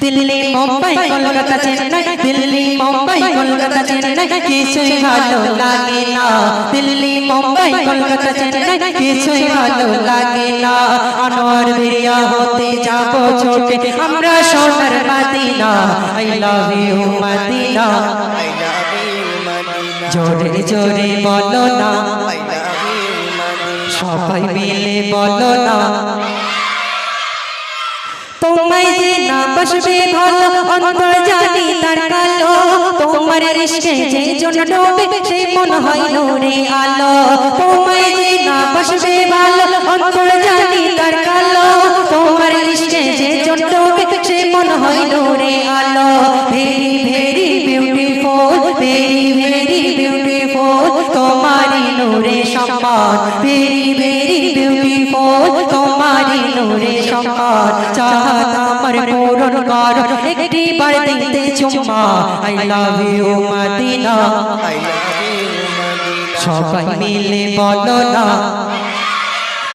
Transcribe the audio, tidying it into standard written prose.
দিল্লি মুম্বাই কলকাতা চেন্নাই দিল্লি মুম্বাই কলকাতা চেন্নাই কিছুই ভালো লাগে না দিল্লি মুম্বাই কলকাতা চেন্নাই কিছুই ভালো লাগে না আনোয়ার বিরিয়া হতে যাব ছোটে আমরা সোনার Medina I love you Medina I love you, Madina. জোরে জোরে বলো না I love you, Madina. সবাই মিলে বলো না তোমায় যে না বসবে ভালো অন্তর জানি তার কালো তোমার ইশকে যে জন ডোবে সে মন হয় নূরে আলো তোমায় যে না বসবে ভালো অন্তর জানি তার কালো তোমার ইশকে যে জন ডোবে সে মন হয় নূরে আলো very very beautiful very very beautiful তোমারি নূরে সম্মান ভেরি ভেরি বিউটিফুল তোমারি নূরে সম্মান চাহত আমার পূরণ কর একটি বার দিতে চুম্মা I love you Medina I love you, Madina. সবাই মিলে বলো না